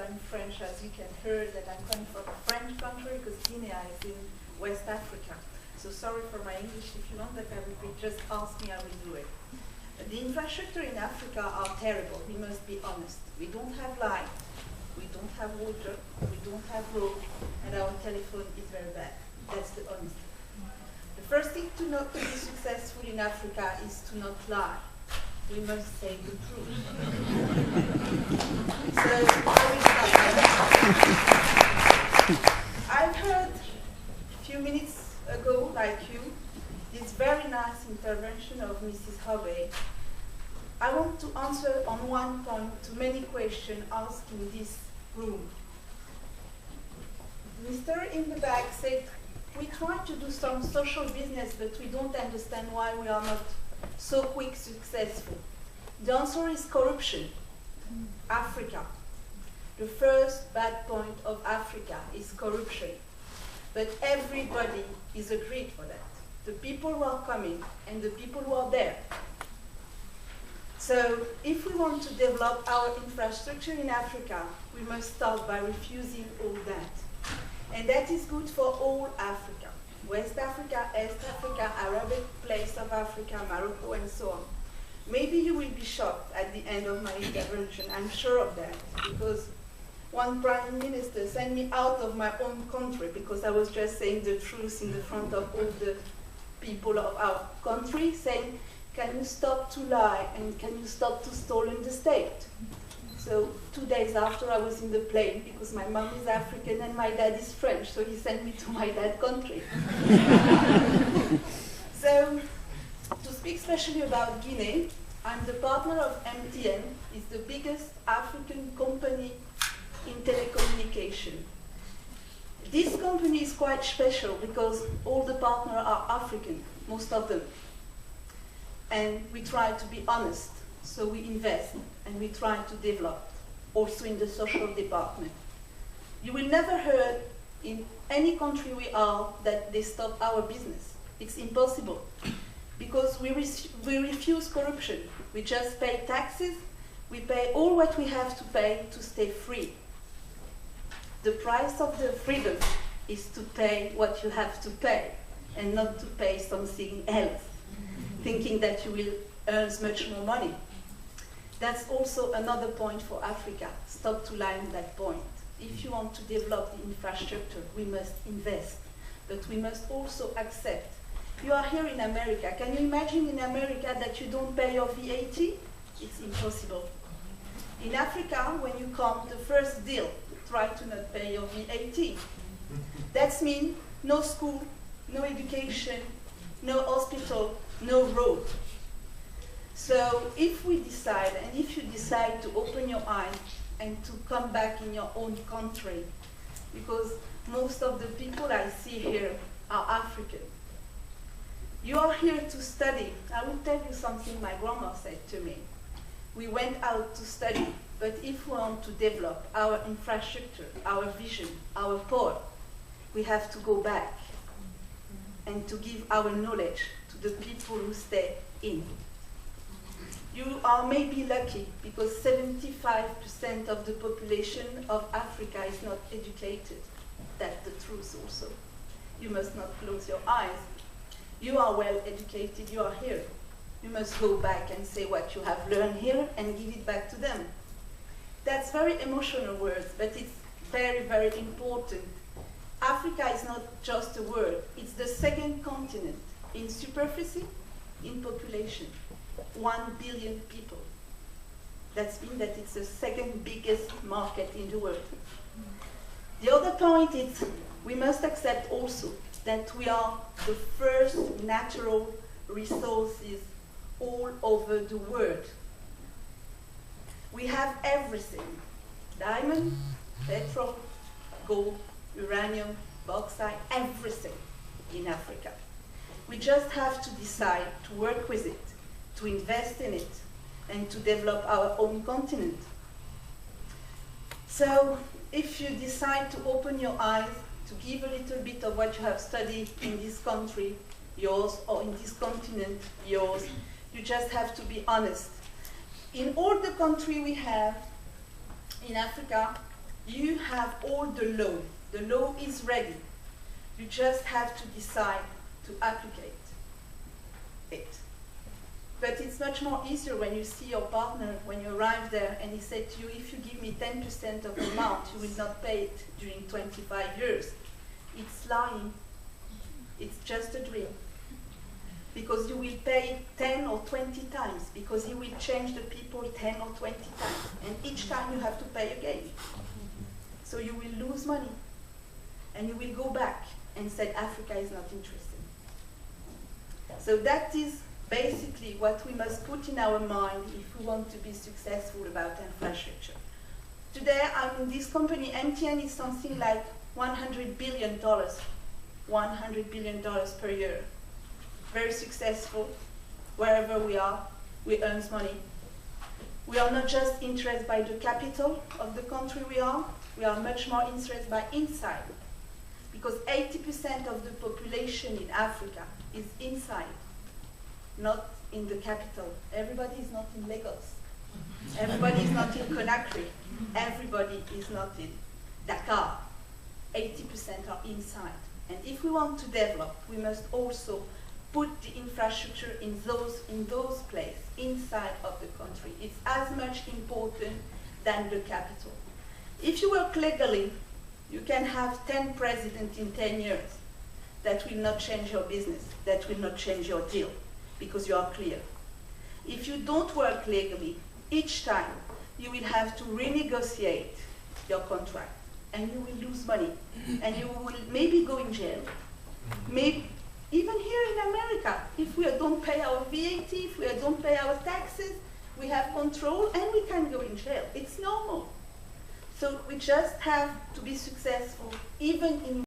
I'm French, as you can hear that I'm coming from a French country, because Guinea is in West Africa. So sorry for my English. If you want that I repeat, just ask me, I will do it. The infrastructure in Africa are terrible. We must be honest. We don't have light, we don't have water, we don't have road, and our telephone is very bad. That's the honesty. The first thing to know to be successful in Africa is to not lie. We must say the truth. So I've heard a few minutes ago, like you, this very nice intervention of Mrs. Hobby. I want to answer on one point to many questions asked in this room. Mr. in the back said, we try to do some social business, but we don't understand why we are not so quick successful. The answer is corruption. Africa. The first bad point of Africa is corruption. But everybody is agreed for that. The people who are coming and the people who are there. So if we want to develop our infrastructure in Africa, we must start by refusing all that. And that is good for all Africa. West Africa, East Africa, Arabic place of Africa, Morocco, and so on. Maybe you will be shocked at the end of my intervention. I'm sure of that, because one prime minister sent me out of my own country because I was just saying the truth in the front of all the people of our country, saying, can you stop to lie and can you stop to stolen the state? So 2 days after I was in the plane, because my mom is African and my dad is French, so he sent me to my dad's country. So, to speak especially about Guinea, I'm the partner of MTN, it's the biggest African company in telecommunication. This company is quite special because all the partners are African, most of them. And we try to be honest, so we invest and we try to develop, also in the social department. You will never hear in any country we are that they stop our business. It's impossible, because we refuse corruption. We just pay taxes, we pay all what we have to pay to stay free. The price of the freedom is to pay what you have to pay, and not to pay something else, thinking that you will earn much more money. That's also another point for Africa. Stop to lie on that point. If you want to develop the infrastructure, we must invest, but we must also accept. You are here in America. Can you imagine in America that you don't pay your VAT? It's impossible. In Africa, when you come, the first deal, try to not pay your VAT. That means no school, no education, no hospital, no road. So if we decide, and if you decide to open your eyes and to come back in your own country, because most of the people I see here are African. You are here to study. I will tell you something my grandma said to me. We went out to study, but if we want to develop our infrastructure, our vision, our power, we have to go back and to give our knowledge to the people who stay in. You are maybe lucky because 75% of the population of Africa is not educated. That's the truth also. You must not close your eyes. You are well educated, you are here. You must go back and say what you have learned here and give it back to them. That's very emotional words, but it's very, very important. Africa is not just a word, it's the second continent in superficie, in population. 1 billion people. That means that it's the second biggest market in the world. The other point is we must accept also that we are the first natural resources all over the world. We have everything: diamond, petrol, gold, uranium, bauxite, everything in Africa. We just have to decide to work with it, to invest in it, and to develop our own continent. So if you decide to open your eyes, to give a little bit of what you have studied in this country, yours, or in this continent, yours, you just have to be honest. In all the country we have in Africa, You have all the law. The law is ready. You just have to decide to applicate it. But it's much more easier when you see your partner, when you arrive there, and he said to you, if you give me 10% of the amount, you will not pay it during 25 years. It's lying. It's just a dream. Because you will pay 10 or 20 times, because he will change the people 10 or 20 times. And each time you have to pay again. So you will lose money. And you will go back and say, Africa is not interested. So that is basically what we must put in our mind if we want to be successful about infrastructure. Today, I'm in this company. MTN is something like $100 billion. $100 billion per year. Very successful. Wherever we are, we earn money. We are not just interested by the capital of the country we are much more interested by inside. Because 80% of the population in Africa is inside, not in the capital. Everybody is not in Lagos. Everybody is not in Conakry. Everybody is not in Dakar. 80% are inside. And if we want to develop, we must also put the infrastructure in those places, inside of the country. It's as much important than the capital. If you work legally, you can have 10 presidents in 10 years. That will not change your business. That will not change your deal, because you are clear. If you don't work legally, each time you will have to renegotiate your contract, and you will lose money, and you will maybe go in jail. Maybe even here in America, if we don't pay our VAT, if we don't pay our taxes, we have control and we can go in jail. It's normal. So we just have to be successful, even in